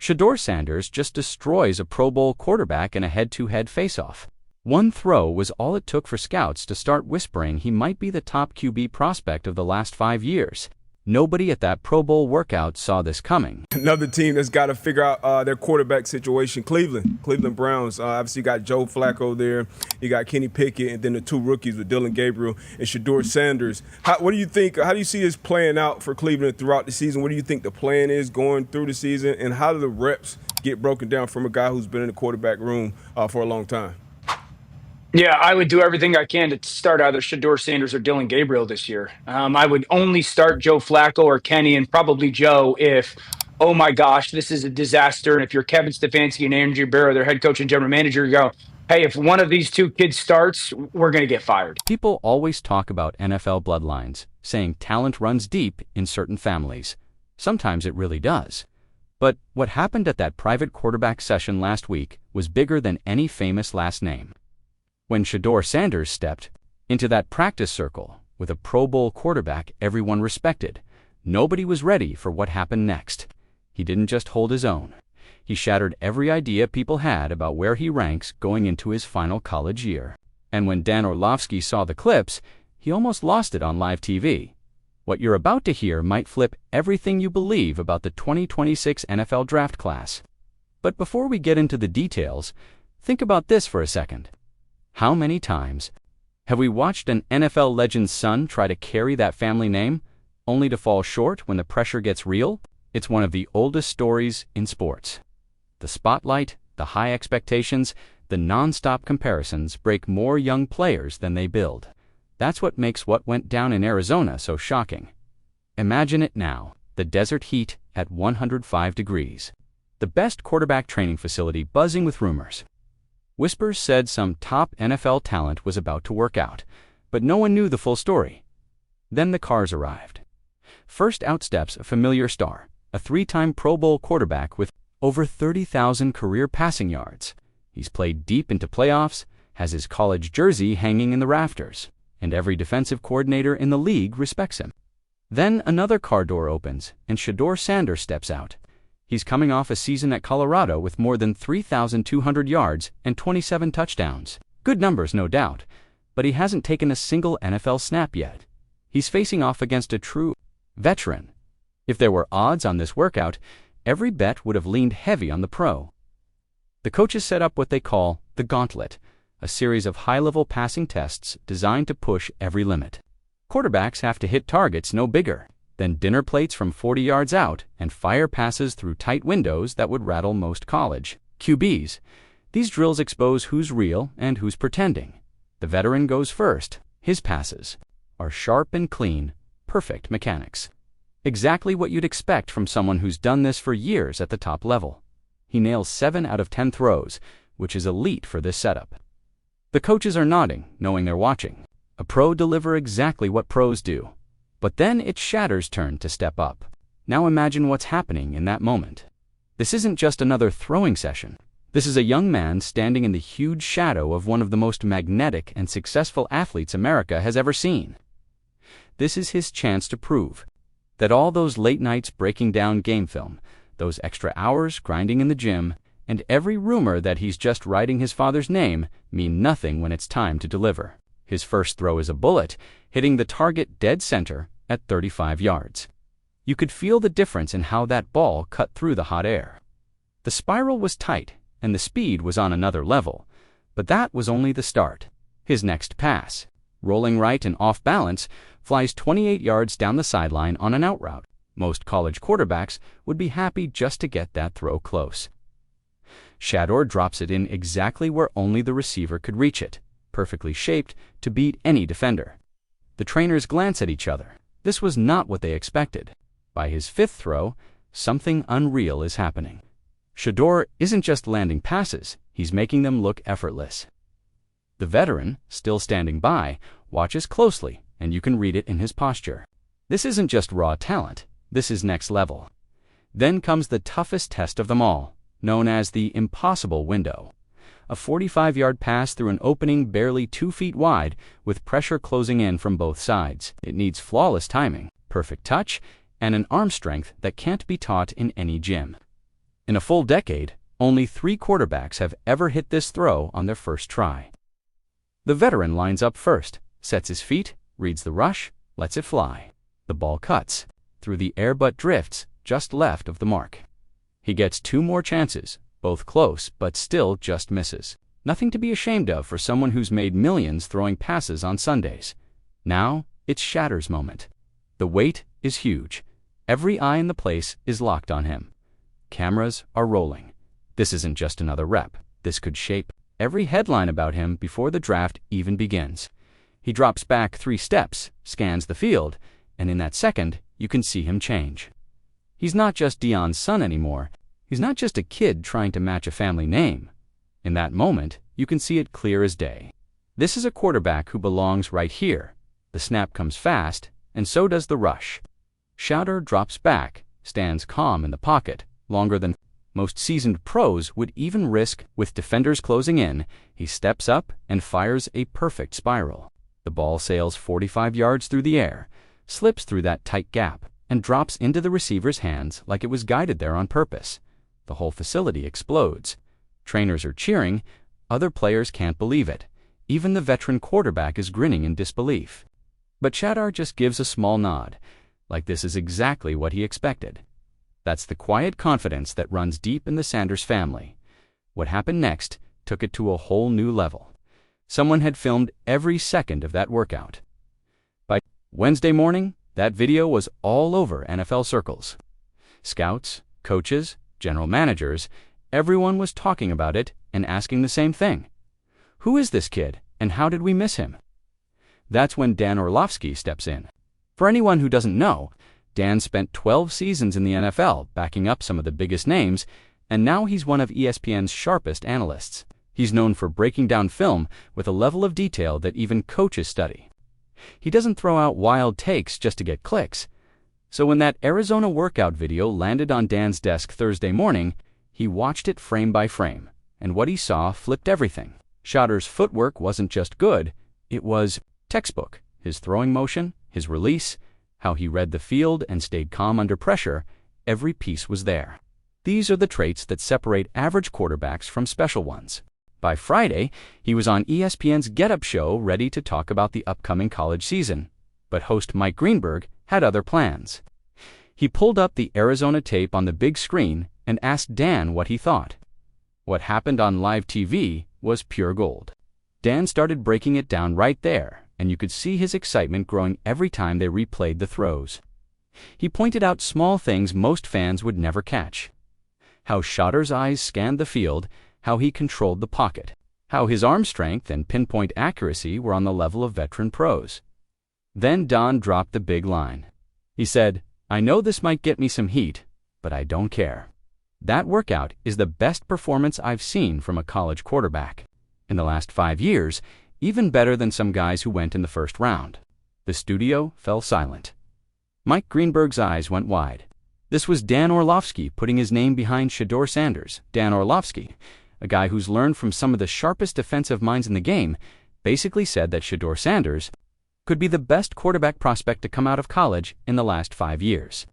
Shedeur Sanders just destroys a Pro Bowl quarterback in a head-to-head face-off. One throw was all it took for scouts to start whispering he might be the top QB prospect of the last 5 years. Nobody at that Pro Bowl workout saw this coming. Another team that's got to figure out their quarterback situation, Cleveland Browns. Obviously, you got Joe Flacco there. You got Kenny Pickett, and then the two rookies with Dylan Gabriel and Shedeur Sanders. What do you think? How do you see this playing out for Cleveland throughout the season? What do you think the plan is going through the season, and how do the reps get broken down from a guy who's been in the quarterback room for a long time? Yeah, I would do everything I can to start either Shedeur Sanders or Dylan Gabriel this year. I would only start Joe Flacco or Kenny, and probably Joe if, oh my gosh, this is a disaster. And if you're Kevin Stefanski and Andrew Barrow, their head coach and general manager, you go, hey, if one of these two kids starts, we're going to get fired. People always talk about NFL bloodlines, saying talent runs deep in certain families. Sometimes it really does. But what happened at that private quarterback session last week was bigger than any famous last name. When Shedeur Sanders stepped into that practice circle with a Pro Bowl quarterback everyone respected, nobody was ready for what happened next. He didn't just hold his own. He shattered every idea people had about where he ranks going into his final college year. And when Dan Orlovsky saw the clips, he almost lost it on live TV. What you're about to hear might flip everything you believe about the 2026 NFL draft class. But before we get into the details, think about this for a second. How many times have we watched an NFL legend's son try to carry that family name, only to fall short when the pressure gets real? It's one of the oldest stories in sports. The spotlight, the high expectations, the non-stop comparisons break more young players than they build. That's what makes what went down in Arizona so shocking. Imagine it now, the desert heat at 105 degrees. The best quarterback training facility buzzing with rumors. Whispers said some top NFL talent was about to work out, but no one knew the full story. Then the cars arrived. First out steps a familiar star, a 3-time Pro Bowl quarterback with over 30,000 career passing yards. He's played deep into playoffs, has his college jersey hanging in the rafters, and every defensive coordinator in the league respects him. Then another car door opens, and Shedeur Sanders steps out. He's coming off a season at Colorado with more than 3,200 yards and 27 touchdowns. Good numbers, no doubt, but he hasn't taken a single NFL snap yet. He's facing off against a true veteran. If there were odds on this workout, every bet would have leaned heavy on the pro. The coaches set up what they call the gauntlet, a series of high-level passing tests designed to push every limit. Quarterbacks have to hit targets no bigger than dinner plates from 40 yards out and fire passes through tight windows that would rattle most college QBs. These drills expose who's real and who's pretending. The veteran goes first. His passes are sharp and clean, perfect mechanics. Exactly what you'd expect from someone who's done this for years at the top level. He nails 7 out of 10 throws, which is elite for this setup. The coaches are nodding, knowing they're watching. A pro deliver exactly what pros do. But then it's Shedur's turn to step up. Now imagine what's happening in that moment. This isn't just another throwing session. This is a young man standing in the huge shadow of one of the most magnetic and successful athletes America has ever seen. This is his chance to prove that all those late nights breaking down game film, those extra hours grinding in the gym, and every rumor that he's just writing his father's name mean nothing when it's time to deliver. His first throw is a bullet, hitting the target dead center at 35 yards. You could feel the difference in how that ball cut through the hot air. The spiral was tight, and the speed was on another level, but that was only the start. His next pass, rolling right and off balance, flies 28 yards down the sideline on an out route. Most college quarterbacks would be happy just to get that throw close. Shedeur drops it in exactly where only the receiver could reach it, perfectly shaped to beat any defender. The trainers glance at each other. This was not what they expected. By his 5th throw, something unreal is happening. Shedeur isn't just landing passes, he's making them look effortless. The veteran, still standing by, watches closely, and you can read it in his posture. This isn't just raw talent, this is next level. Then comes the toughest test of them all, known as the impossible window. A 45-yard pass through an opening barely 2 feet wide with pressure closing in from both sides. It needs flawless timing, perfect touch, and an arm strength that can't be taught in any gym. In a full decade, only 3 quarterbacks have ever hit this throw on their first try. The veteran lines up first, sets his feet, reads the rush, lets it fly. The ball cuts through the air but drifts just left of the mark. He gets 2 more chances, both close but still just misses. Nothing to be ashamed of for someone who's made millions throwing passes on Sundays. Now, it's Shedeur's moment. The wait is huge. Every eye in the place is locked on him. Cameras are rolling. This isn't just another rep. This could shape every headline about him before the draft even begins. He drops back 3 steps, scans the field, and in that second, you can see him change. He's not just Deion's son anymore. He's not just a kid trying to match a family name. In that moment, you can see it clear as day. This is a quarterback who belongs right here. The snap comes fast, and so does the rush. Shedeur drops back, stands calm in the pocket, longer than most seasoned pros would even risk. With defenders closing in, he steps up and fires a perfect spiral. The ball sails 45 yards through the air, slips through that tight gap, and drops into the receiver's hands like it was guided there on purpose. The whole facility explodes. Trainers are cheering. Other players can't believe it. Even the veteran quarterback is grinning in disbelief. But Shedeur just gives a small nod, like this is exactly what he expected. That's the quiet confidence that runs deep in the Sanders family. What happened next took it to a whole new level. Someone had filmed every second of that workout. By Wednesday morning, that video was all over NFL circles. Scouts, coaches, general managers, everyone was talking about it and asking the same thing. Who is this kid, and how did we miss him? That's when Dan Orlovsky steps in. For anyone who doesn't know, Dan spent 12 seasons in the NFL backing up some of the biggest names, and now he's one of ESPN's sharpest analysts. He's known for breaking down film with a level of detail that even coaches study. He doesn't throw out wild takes just to get clicks. So when that Arizona workout video landed on Dan's desk Thursday morning, he watched it frame by frame, and what he saw flipped everything. Shedeur's footwork wasn't just good, it was textbook. His throwing motion, his release, how he read the field and stayed calm under pressure, every piece was there. These are the traits that separate average quarterbacks from special ones. By Friday, he was on ESPN's Get Up show ready to talk about the upcoming college season. But host Mike Greenberg had other plans. He pulled up the Arizona tape on the big screen and asked Dan what he thought. What happened on live TV was pure gold. Dan started breaking it down right there, and you could see his excitement growing every time they replayed the throws. He pointed out small things most fans would never catch. How Shedeur's eyes scanned the field, how he controlled the pocket, how his arm strength and pinpoint accuracy were on the level of veteran pros. Then Don dropped the big line. He said, "I know this might get me some heat, but I don't care. That workout is the best performance I've seen from a college quarterback. In the last 5 years, even better than some guys who went in the first round." The studio fell silent. Mike Greenberg's eyes went wide. This was Dan Orlovsky putting his name behind Shedeur Sanders. Dan Orlovsky, a guy who's learned from some of the sharpest defensive minds in the game, basically said that Shedeur Sanders could be the best quarterback prospect to come out of college in the last 5 years.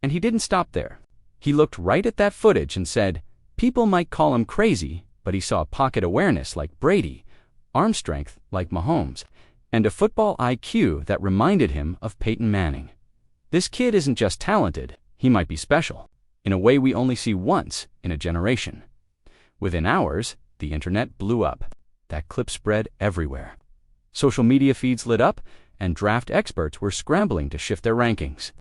And he didn't stop there. He looked right at that footage and said, people might call him crazy, but he saw pocket awareness like Brady, arm strength like Mahomes, and a football IQ that reminded him of Peyton Manning. This kid isn't just talented, he might be special, in a way we only see once in a generation. Within hours, the internet blew up. That clip spread everywhere. Social media feeds lit up, and draft experts were scrambling to shift their rankings.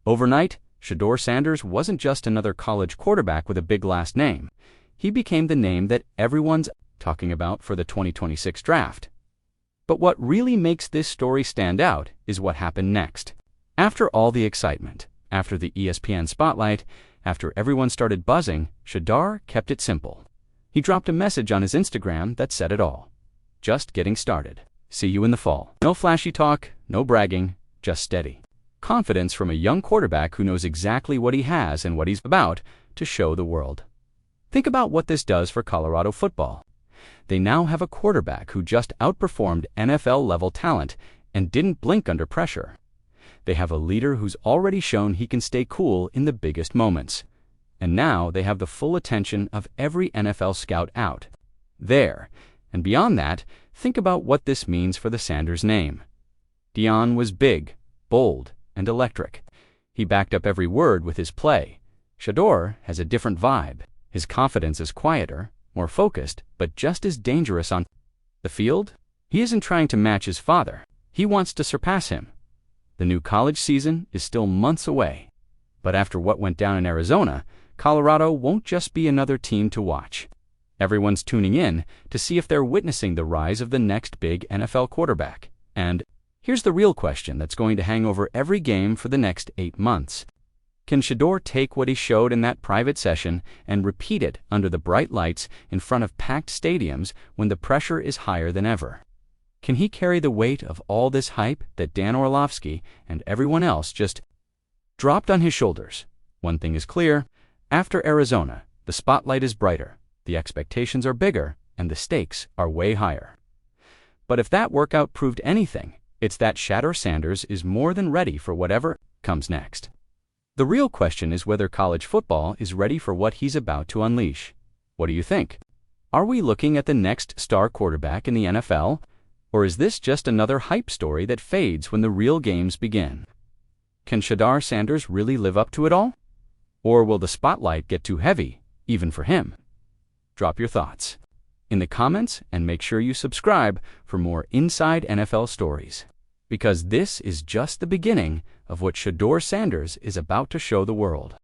Overnight, Shedeur Sanders wasn't just another college quarterback with a big last name. He became the name that everyone's talking about for the 2026 draft. But what really makes this story stand out is what happened next. After all the excitement, after the ESPN spotlight, after everyone started buzzing, Shedeur kept it simple. He dropped a message on his Instagram that said it all. Just getting started. See you in the fall. No flashy talk, no bragging, just steady confidence from a young quarterback who knows exactly what he has and what he's about to show the world. Think about what this does for Colorado football. They now have a quarterback who just outperformed NFL-level talent and didn't blink under pressure. They have a leader who's already shown he can stay cool in the biggest moments. And now they have the full attention of every NFL scout out there. And beyond that, think about what this means for the Sanders name. Deion was big, bold, and electric. He backed up every word with his play. Shedeur has a different vibe. His confidence is quieter, more focused, but just as dangerous on the field. He isn't trying to match his father. He wants to surpass him. The new college season is still months away. But after what went down in Arizona, Colorado won't just be another team to watch. Everyone's tuning in to see if they're witnessing the rise of the next big NFL quarterback. And here's the real question that's going to hang over every game for the next 8 months. Can Shedeur take what he showed in that private session and repeat it under the bright lights in front of packed stadiums when the pressure is higher than ever? Can he carry the weight of all this hype that Dan Orlovsky and everyone else just dropped on his shoulders? One thing is clear: after Arizona, the spotlight is brighter, the expectations are bigger, and the stakes are way higher. But if that workout proved anything, it's that Shedeur Sanders is more than ready for whatever comes next. The real question is whether college football is ready for what he's about to unleash. What do you think? Are we looking at the next star quarterback in the NFL? Or is this just another hype story that fades when the real games begin? Can Shedeur Sanders really live up to it all? Or will the spotlight get too heavy, even for him? Drop your thoughts in the comments and make sure you subscribe for more inside NFL stories. Because this is just the beginning of what Shedeur Sanders is about to show the world.